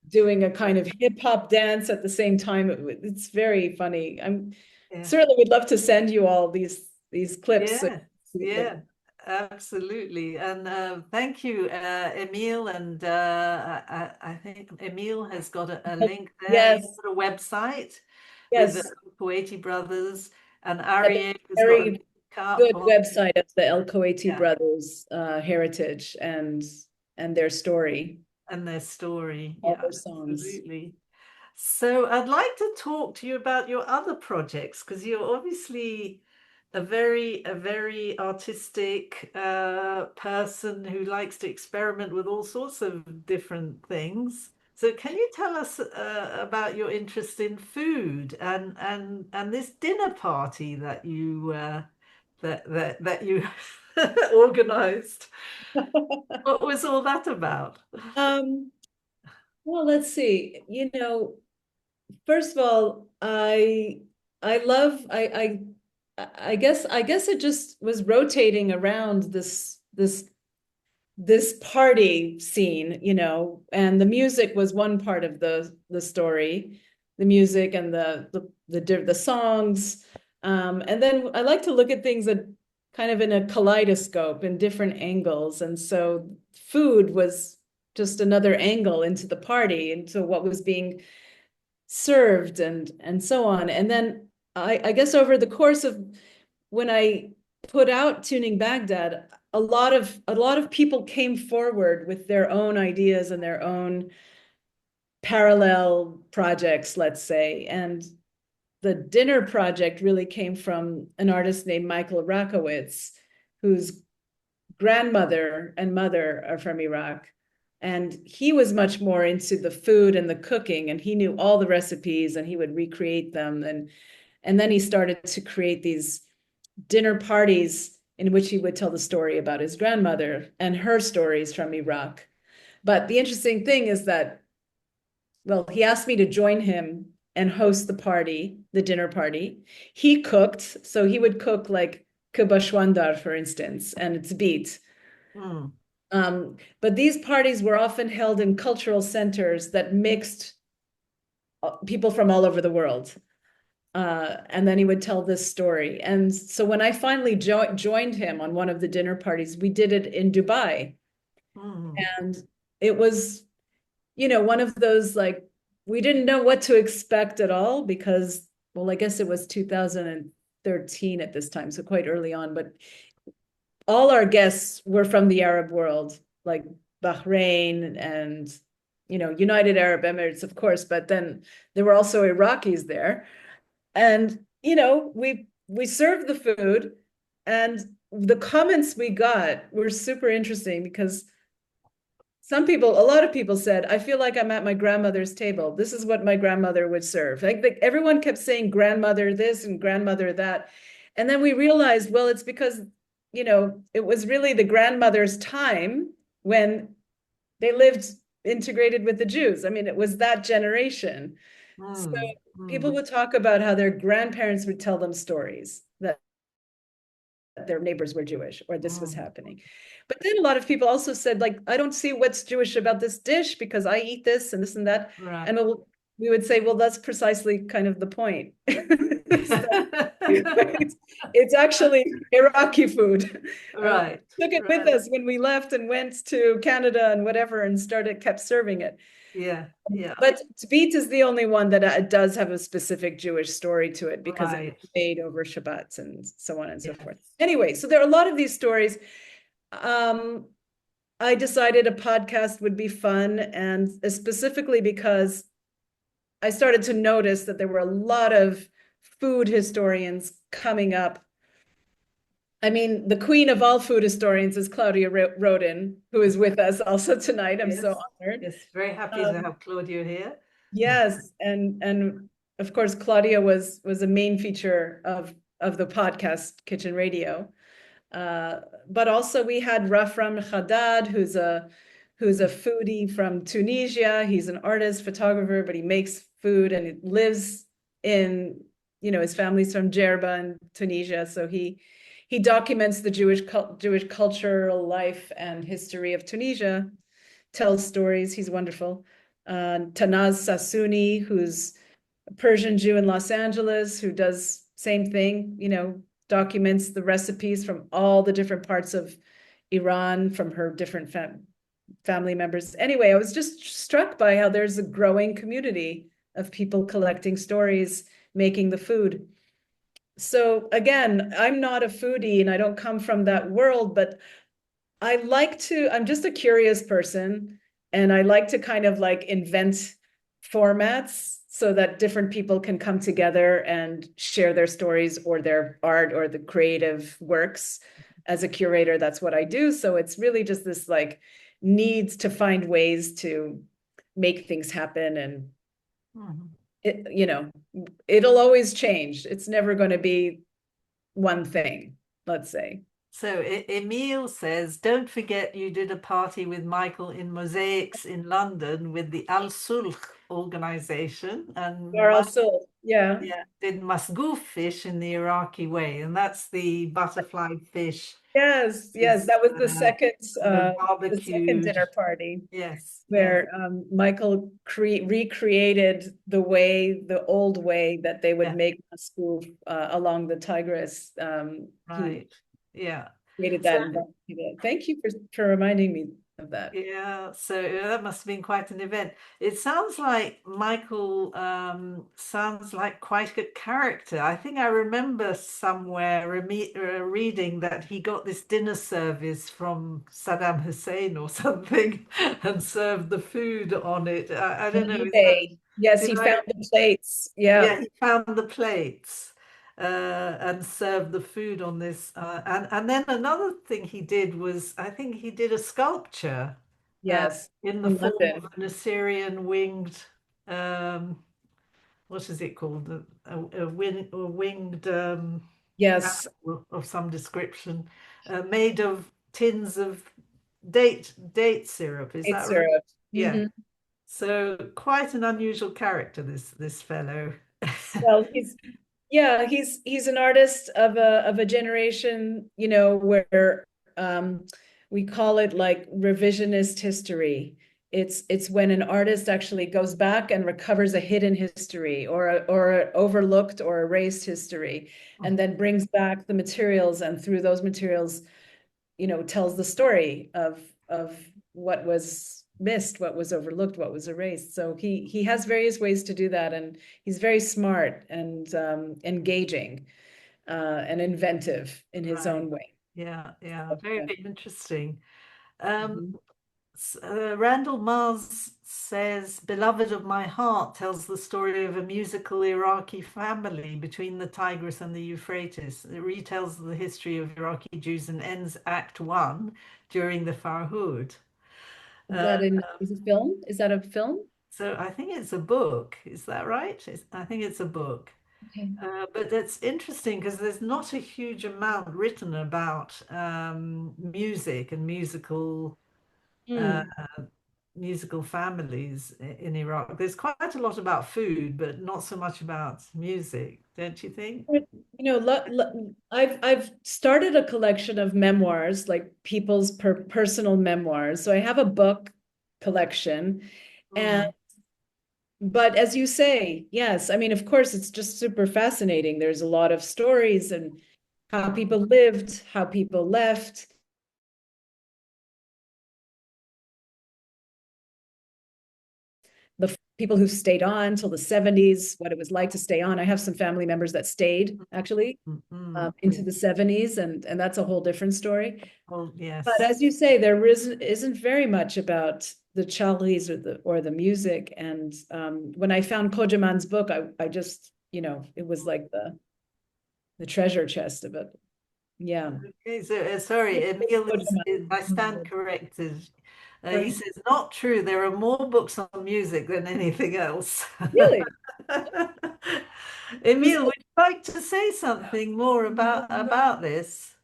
doing a kind of hip hop dance at the same time. It's very funny. I'm yeah. certainly would love to send you all these clips. So Yeah, yeah, absolutely. And thank you, Emil. And I think Emil has got a link there. He's Yes, got a website with the yes, Kuwaiti brothers, and a Aryeh has got a very link up good on, website of the El Kuwaiti yeah, brothers' heritage and their story, and their story. all Yeah, their songs. absolutely. So I'd like to talk to you about your other projects, because you're obviously a very artistic person who likes to experiment with all sorts of different things. So can you tell us about your interest in food and this dinner party that you organized? What was all that about? Um, well, let's see. First of all, I love I guess it just was rotating around this party scene, and the music was one part of the story, the music and the songs. And then I like to look at things at kind of in a kaleidoscope in different angles. And so food was just another angle into the party, into what was being served and so on. And then I guess over the course of when I put out Tuning Baghdad, a lot of people came forward with their own ideas and their own parallel projects, let's say. And the dinner project really came from an artist named Michael Rakowitz, whose grandmother and mother are from Iraq. And he was much more into the food and the cooking, and he knew all the recipes and he would recreate them. And then he started to create these dinner parties in which he would tell the story about his grandmother and her stories from Iraq. But the interesting thing is that, well, he asked me to join him and host the dinner party. He cooked, so he would cook like kubashwandar, for instance, and it's beet. Mm. But these parties were often held in cultural centers that mixed people from all over the world. And then he would tell this story. And so when I finally joined him on one of the dinner parties, we did it in Dubai. Mm. And it was, one of those, like, we didn't know what to expect at all because, well, I guess it was 2013 at this time, so quite early on. But all our guests were from the Arab world, like Bahrain and, United Arab Emirates, of course, but then there were also Iraqis there. And, we served the food, and the comments we got were super interesting because a lot of people said, I feel like I'm at my grandmother's table. This is what my grandmother would serve. Like everyone kept saying grandmother this and grandmother that. And then we realized, well, it's because, it was really the grandmother's time when they lived integrated with the Jews. I mean, it was that generation. So Mm. people Mm. would talk about how their grandparents would tell them stories that their neighbors were Jewish or this was Mm. happening. But then a lot of people also said, like, I don't see what's Jewish about this dish because I eat this and this and that. Right. And we would say, well, that's precisely kind of the point. It's actually Iraqi food. Right, Took it with right. us when we left and went to Canada and whatever and kept serving it. Yeah, yeah. But Tabit is the only one that does have a specific Jewish story to it because Right. it's made over Shabbats and so on and so Yes. forth. Anyway, so there are a lot of these stories. I decided a podcast would be fun, and specifically because I started to notice that there were a lot of food historians coming up. I mean, the queen of all food historians is Claudia Rodin, who is with us also tonight. I'm so honored. Yes, very happy to have Claudia here. Yes, and of course, Claudia was a main feature of the podcast Kitchen Radio. But also we had Rafram Haddad, who's a foodie from Tunisia. He's an artist, photographer, but he makes food and he lives in, his family's from Djerba in Tunisia. So he documents the Jewish cultural life and history of Tunisia, tells stories. He's wonderful. Tanaz Sassouni, who's a Persian Jew in Los Angeles, who does same thing, documents the recipes from all the different parts of Iran from her different family members. Anyway, I was just struck by how there's a growing community of people collecting stories, making the food. So again, I'm not a foodie and I don't come from that world, but I'm just a curious person, and I like to kind of like invent formats so that different people can come together and share their stories or their art or the creative works. As a curator, that's what I do. So it's really just this like needs to find ways to make things happen. And it'll always change. It's never going to be one thing, let's say. So Emil says, don't forget you did a party with Michael in Mosaics in London with the Al Sulh organization, and yeah, did masgouf fish in the Iraqi way, and that's the butterfly fish. Yes, that was the second dinner party. Yes, where Michael recreated the old way that they would make masgouf along the Tigris. Right. Yeah. Created that. Thank you for reminding me of that. Yeah, so that must have been quite an event. It sounds like Michael sounds like quite a character. I think I remember somewhere reading that he got this dinner service from Saddam Hussein or something and served the food on it. I don't know. Yes, he found the plates. Yeah, he found the plates. And served the food on this. And then another thing he did was, I think he did a sculpture. Yes. In the form of an Assyrian winged, what is it called? A winged yes, of some description, made of tins of date syrup. Is that right? Yeah. Mm-hmm. So quite an unusual character, this fellow. Well, he's an artist of a generation, where we call it like revisionist history. It's when an artist actually goes back and recovers a hidden history or overlooked or erased history, and then brings back the materials, and through those materials, tells the story of what was missed, what was overlooked, what was erased. So he has various ways to do that, and he's very smart and engaging and inventive in his own way. Yeah, very interesting. Randall Mars says, "Beloved of my heart" tells the story of a musical Iraqi family between the Tigris and the Euphrates. It retells the history of Iraqi Jews and ends Act 1 during the Farhud. Is that a film? Is that a film? So I think it's a book. Is that right? I think it's a book. Okay. But that's interesting because there's not a huge amount written about music and musical families in Iraq. There's quite a lot about food, but not so much about music, don't you think? I've started a collection of memoirs, like people's personal memoirs. So I have a book collection, and But as you say, yes, I mean, of course, it's just super fascinating. There's a lot of stories and how people lived, how people left. The people who stayed on till the 70s, what it was like to stay on. I have some family members that stayed actually into the 70s, and that's a whole different story. Oh, yes. But as you say, there isn't very much about the challis or the music. And when I found Kocaman's book, I just, it was like the treasure chest of it. Yeah. Okay, so sorry, Emil I stand corrected. He says, not true. There are more books on music than anything else. Really? Emil, would you like to say something more about this?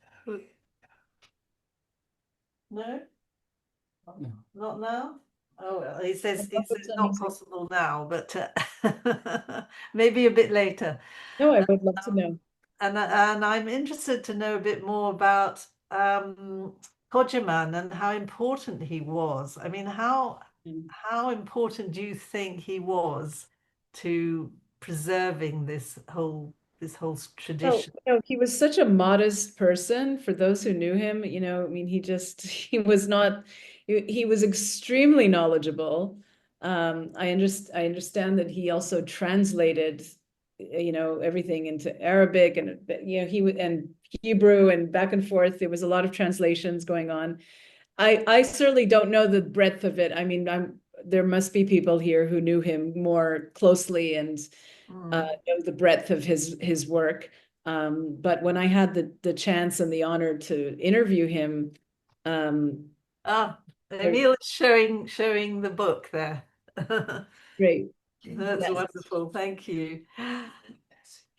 No? Not now? Oh, well, he says it's not possible now, but maybe a bit later. No, I would love to know. And I'm interested to know a bit more about Kocaman and how important he was. I mean, how important do you think he was to preserving this whole tradition? He was such a modest person for those who knew him. I mean, he was not, he was extremely knowledgeable. I understand that he also translated, everything into Arabic and, and Hebrew and back and forth. There was a lot of translations going on. I certainly don't know the breadth of it. I mean, there must be people here who knew him more closely and know the breadth of his work. But when I had the chance and the honor to interview him, Emil is showing the book there. Great. That's wonderful. Thank you.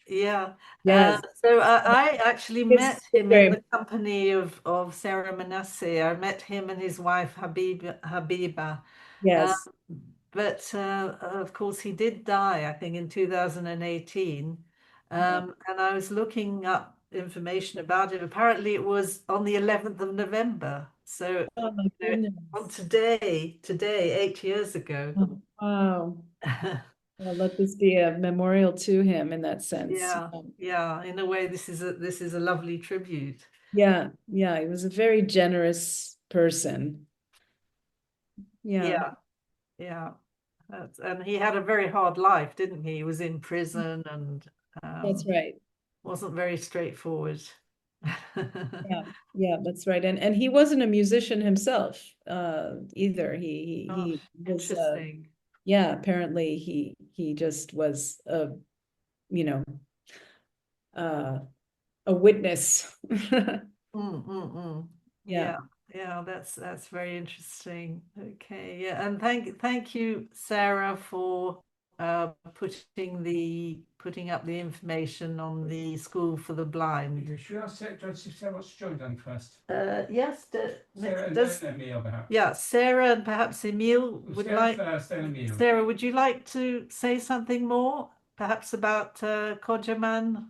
Yeah. Yes. So I actually met him in the company of Sarah Manasseh. I met him and his wife Habiba. Yes. But of course he did die, I think, in 2018. And I was looking up information about it. Apparently it was on the 11th of November. So oh my goodness. On today, 8 years ago. Oh, wow. Well, let this be a memorial to him in that sense. Yeah. In a way, this is a lovely tribute. Yeah. He was a very generous person. Yeah. And he had a very hard life, didn't he? He was in prison and that's right. Wasn't very straightforward. Yeah, that's right. And he wasn't a musician himself either. He was interesting. Apparently he just was a witness. Yeah, that's very interesting. Okay, yeah, and thank you, Sarah, for putting up the information on the School for the Blind. Should I say what's joined first? Yes, Emil, perhaps. Yeah, Sarah and perhaps Emil would like. First, Emil. Sarah, would you like to say something more, perhaps about Kocaman?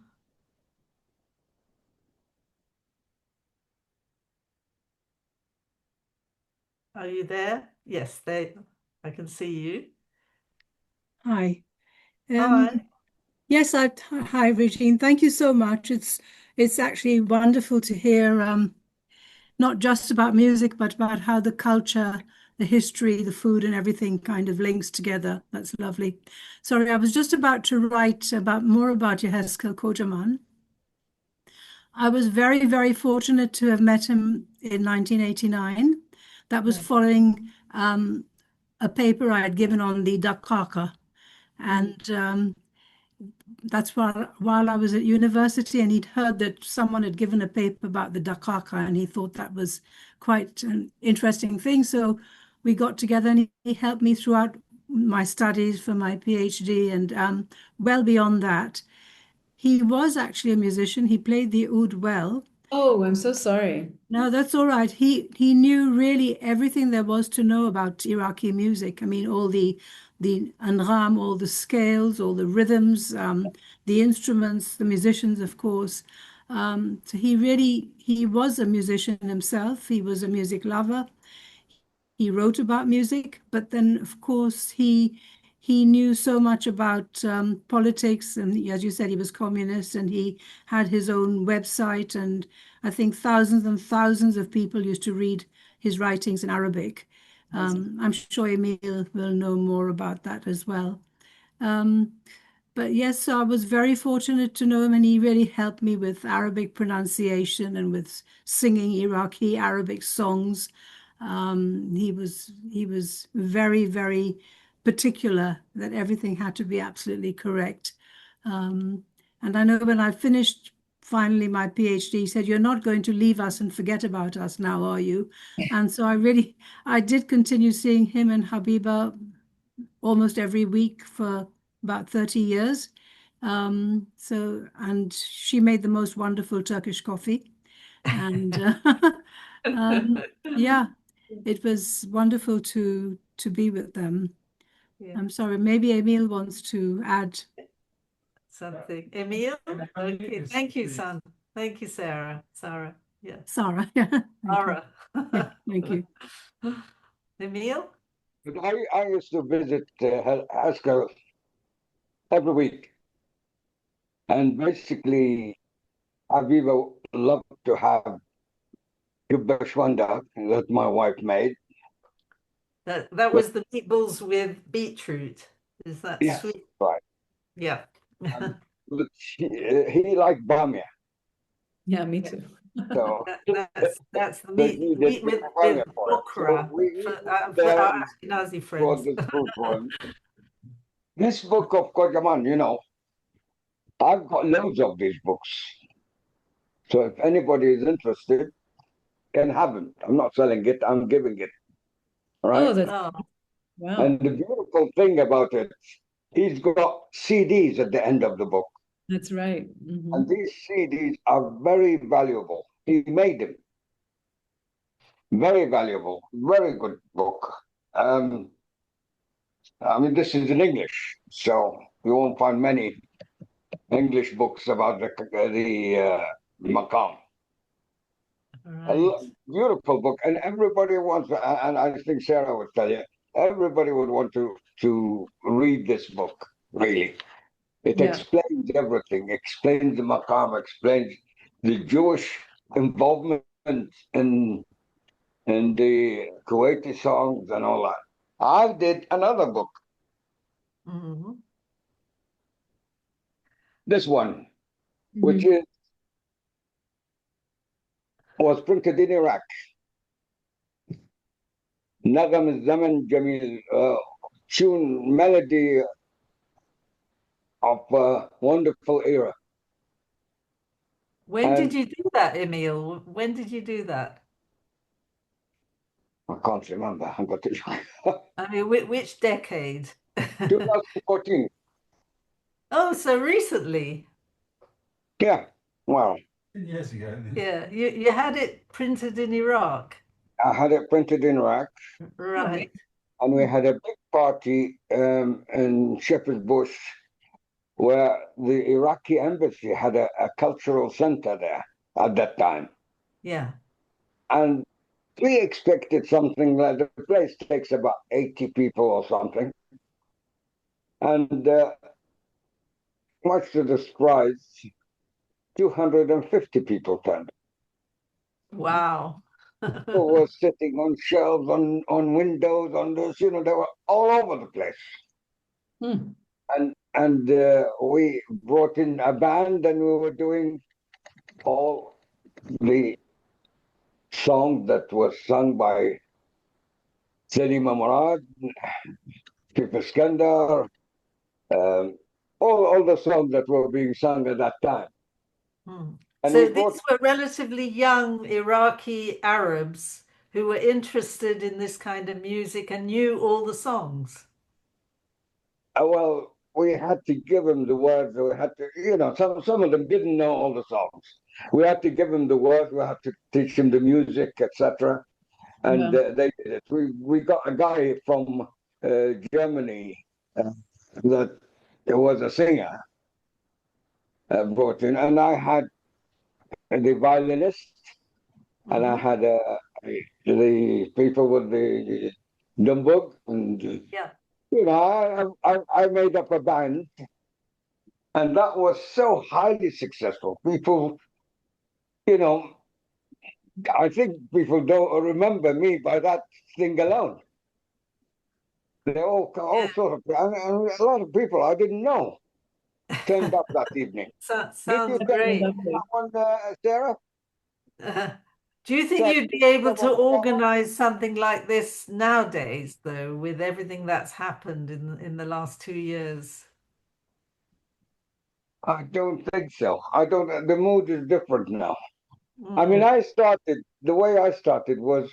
Are you there? Yes, I can see you. Hi. Hi. Yes, hi, Regine. Thank you so much. It's actually wonderful to hear not just about music, but about how the culture, the history, the food, and everything kind of links together. That's lovely. Sorry, I was just about to write more about Yehezkel Kocaman. I was very, very fortunate to have met him in 1989. That was following a paper I had given on the Dakaka. And that's while I was at university, and he'd heard that someone had given a paper about the Dakaka, and he thought that was quite an interesting thing. So we got together, and he helped me throughout my studies for my PhD, and well beyond that. He was actually a musician. He played the oud well. Oh, I'm so sorry. No, that's all right. He knew really everything there was to know about Iraqi music. I mean, all the angham, all the scales, all the rhythms, the instruments, the musicians, of course. So he was a musician himself. He was a music lover. He wrote about music, but then, of course, he he knew so much about politics, and as you said, he was communist, and he had his own website, and I think thousands and thousands of people used to read his writings in Arabic. I'm sure Emil will know more about that as well. But yes, so I was very fortunate to know him, and he really helped me with Arabic pronunciation and with singing Iraqi Arabic songs. He was very, very particular that everything had to be absolutely correct. And I know when I finished finally my PhD, he said, "You're not going to leave us and forget about us now, are you?" And so I did continue seeing him and Habiba almost every week for about 30 years. And she made the most wonderful Turkish coffee. And yeah, it was wonderful to be with them. Yeah. I'm sorry, maybe Emil wants to add Something. Emil? Okay, thank you, son. Thank you, Sarah. Yeah. Sarah. Yeah, thank you. Sarah. Yeah, thank you. Emil? But I used to visit Haskell every week. And basically, Aviva loved to have kibba shwanda that my wife made. That was the meatballs with beetroot. Is that Yes, sweet? right. Yeah. But he liked bamia. Yeah, me too. So That's the they meat needed with bamia for it. okra So we for there our Ashkenazi brought friends. this food for him. This book of Kojaman, I've got loads of these books. So if anybody is interested, can have them. I'm not selling it, I'm giving it. Right? Oh, that's Oh, wow. And the beautiful thing about it, he's got CDs at the end of the book. That's right. Mhm. And these CDs are very valuable. He made them. Very valuable. Very good book. This is in English, so you won't find many English books about the Maqam. right. Beautiful book, and everybody wants. And I think Sarah would tell you, everybody would want to read this book. Really, it Yeah. explains everything. Explains the Maqam. Explains the Jewish involvement in the Kuwaiti songs and all that. I did another book. Mhm. This one, which was printed in Iraq. Nagam al-Zaman Jamil, tune melody of a wonderful era. When did And you do that, Emil? When did you do that? I can't remember. I got it. I mean, which decade? 2014. Oh, so recently. Yeah. Well, 10 years ago. Yeah, you had it printed in Iraq. I had it printed in Iraq, Right. and we had a big party in Shepherd's Bush where the Iraqi embassy had a cultural center there at that time. Yeah. And we expected something like the place takes about 80 people or something. And much to the surprise, 250 people turned. Wow. People were sitting on shelves, on windows, on this, they were all over the place. Hmm. And we brought in a band, and we were doing all the songs that were sung by Salima Murad, Chief Iskandar, all the songs that were being sung at that time. Hmm. And So we brought, these were relatively young Iraqi Arabs who were interested in this kind of music and knew all the songs. well, we had to give them the words. We had to, some of them didn't know all the songs. We had to give them the words. We had to teach them the music, etc. And they did it. We got a guy from Germany that was a singer brought in, and I had the violinist, and I had the people with the dumbug, and Yeah. you know, I made up a band, and that was so highly successful. People, you know, I think people don't remember me by that thing alone. They all sort of, and a lot of people I didn't know turned up that evening. Did you Sounds get great. that one, Sarah? Do you think Sarah, you'd did be you able get to one of that? organize something like this nowadays, though, with everything that's happened in the last 2 years? I don't think so. I don't. The mood is different now. I mean, Mm, the way I started was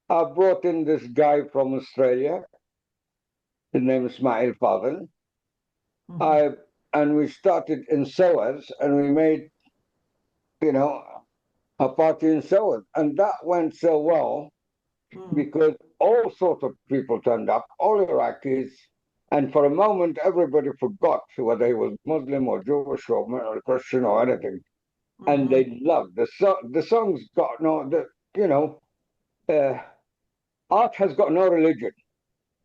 I brought in this guy from Australia. His name is Ismail Fadel. mhm, I and we started in SOAS, and we made, you know, a party in SOAS, and that went so well mm, because all sorts of people turned up, all Iraqis, and for a moment everybody forgot whether he was Muslim or Jewish or Christian or anything, and mhm, they loved the songs. Got no, you know, uh, art has got no religion,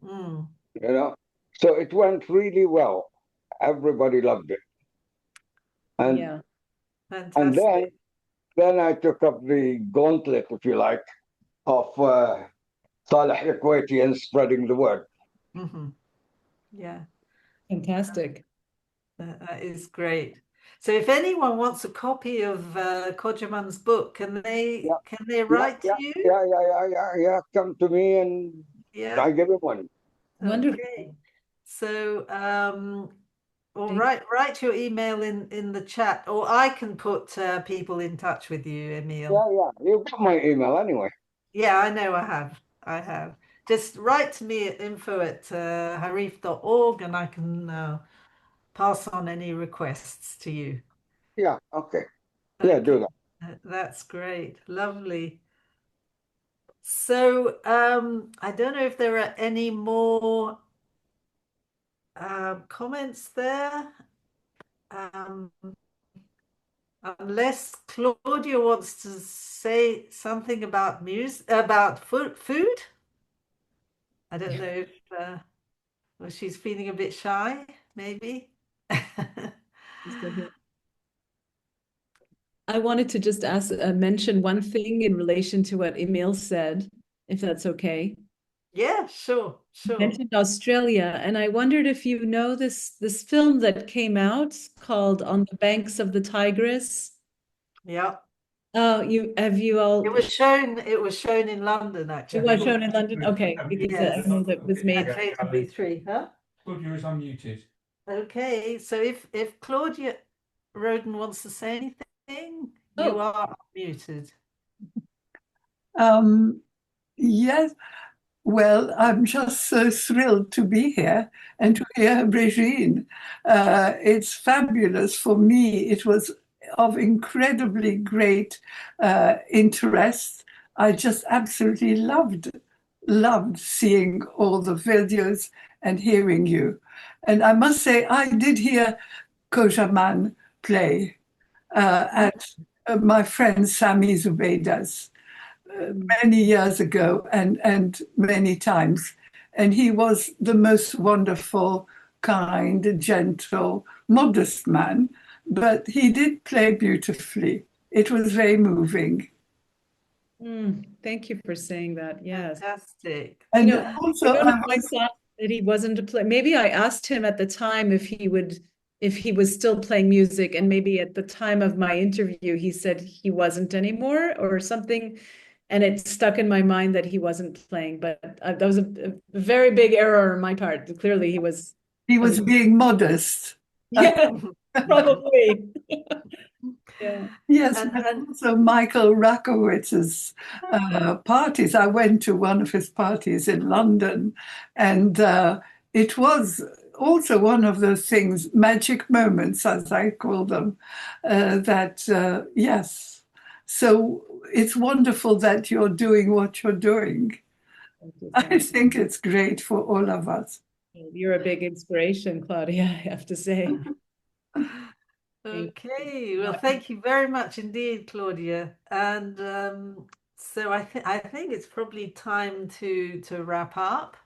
mm. you know, so it went really well. Everybody loved it, and Yeah. and Fantastic. then I took up the gauntlet, if you like, of Saleh Equati and spreading the word. Hmm. Yeah, Fantastic. that is great. So if anyone wants a copy of Kojaman's book, Yeah, can they yeah, write to yeah, you? yeah. Come to me and Yeah. I give him one. Wonderful. Okay. So or Thank write your email in the chat, or I can put people in touch with you, Emil. Yeah. You got my email anyway. Yeah, I know I have. I have. Just write to me at info@harif.org and I can pass on any requests to you. Yeah, okay. Yeah, Okay, do that. that's great. Lovely. So I don't know if there are any more comments there. Um, Unless Claudia wants to say something about about food. I don't know if well, she's feeling a bit shy, maybe. you. I wanted to just mention one thing in relation to what Emil said, if that's okay. Yeah, sure, You sure. mentioned Australia, and I wondered if you know this film that came out called On the Banks of the Tigris. Yeah. Oh, you all It was shown in London it was actually. shown in London? Okay, because I Yes. know that was At made. KW3, huh? Claudia is unmuted. Okay, so if Claudia Roden wants to say anything, you Oh, are muted. Yes, well, I'm just so thrilled to be here and to hear Regine. It's fabulous for me. It was of incredibly great interest. I just absolutely loved seeing all the videos and hearing you. And I must say, I did hear Kojaman play at my friend Sami Zubeida's many years ago and many times. And he was the most wonderful, kind, gentle, modest man, but he did play beautifully. It was very moving. thank you for saying that. Yes. Fantastic. And I also, don't know if I thought that he wasn't a play. Maybe I asked him at the time if he was still playing music, and maybe at the time of my interview, he said he wasn't anymore or something. And it stuck in my mind that he wasn't playing, but that was a very big error on my part. Clearly, he was. he was being modest. Yeah, probably. Yeah. Yes, And but also Michael Rakowitz's parties. I went to one of his parties in London, and it was also one of those things, magic moments, as I call them, yes. So it's wonderful that you're doing what you're doing. I think it's great for all of us. You're a big inspiration, Claudia, I have to say. okay, well, thank you very much indeed, Claudia. And so I think it's probably time to wrap up.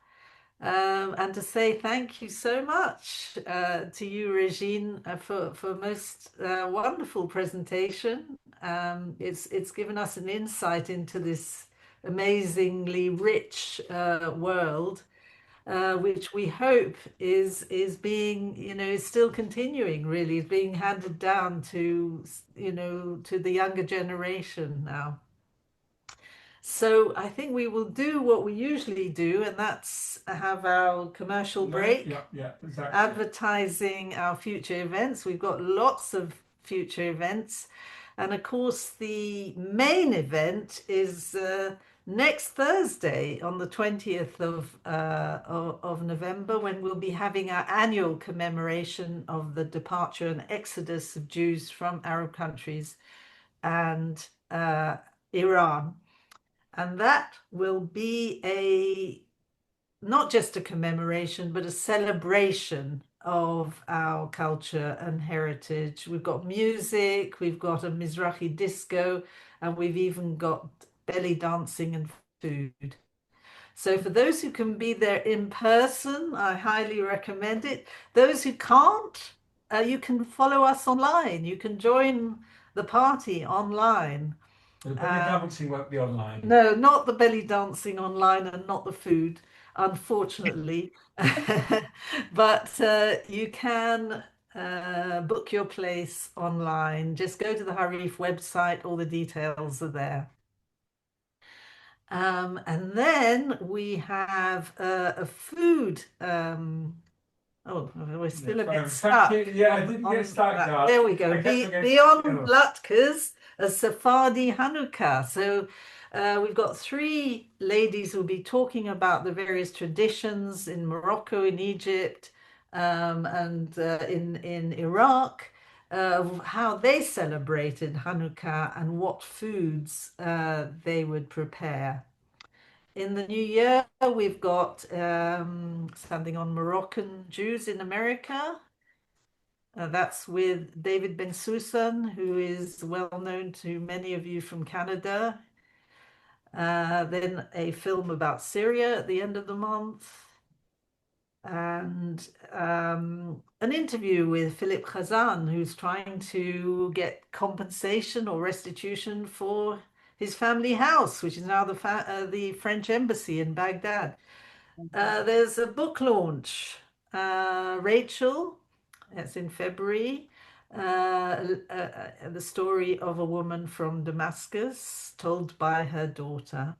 And to say thank you so much to you, Regine, for most wonderful presentation. It's given us an insight into this amazingly rich world, which we hope is being, is still continuing. Really, is being handed down to, to the younger generation now. So I think we will do what we usually do, and that's have our commercial break, Yeah, exactly. advertising our future events. We've got lots of future events. And of course, the main event is next Thursday on the 20th of November, when we'll be having our annual commemoration of the departure and exodus of Jews from Arab countries and Iran. And that will be not just a commemoration, but a celebration of our culture and heritage. We've got music, we've got a Mizrahi disco, and we've even got belly dancing and food. So for those who can be there in person, I highly recommend it. Those who can't, you can follow us online. You can join the party online. The belly dancing won't be online. No, not the belly dancing online and not the food, unfortunately. But you can book your place online. Just go to the Harif website, all the details are there. And then we have a food. Oh, we're still a bit stuck. Yeah, I didn't get stuck. There we go. Beyond Latkes, a Sephardi Hanukkah. So we've got three ladies who'll be talking about the various traditions in Morocco, in Egypt, and in Iraq, how they celebrated Hanukkah and what foods they would prepare. In the new year, we've got something on Moroccan Jews in America. That's with David Ben Susan, who is well known to many of you from Canada. Then a film about Syria at the end of the month. And an interview with Philip Khazan, who's trying to get compensation or restitution for his family house, which is now the French embassy in Baghdad. There's a book launch, Rachel, that's in February, the story of a woman from Damascus told by her daughter.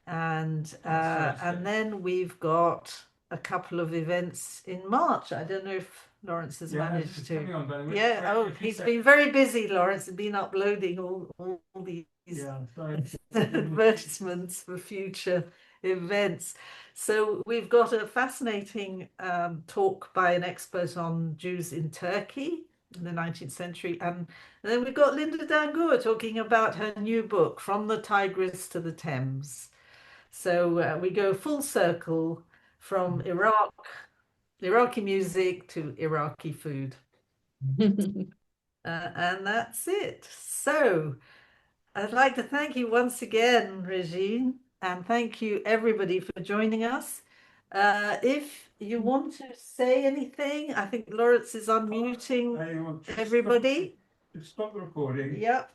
And then we've got a couple of events in March. I don't know if Lawrence has managed to. Yeah, oh, he's been very busy, Lawrence, has been uploading all these advertisements for future events. So we've got a fascinating talk by an expert on Jews in Turkey in the 19th century. And then we've got Linda Dangour talking about her new book, From the Tigris to the Thames. So we go full circle from Iraq, Iraqi music to Iraqi food. And that's it. So I'd like to thank you once again, Regine, and thank you everybody for joining us. If you want to say anything, I think Lawrence is unmuting everybody. Stop the recording. Yep.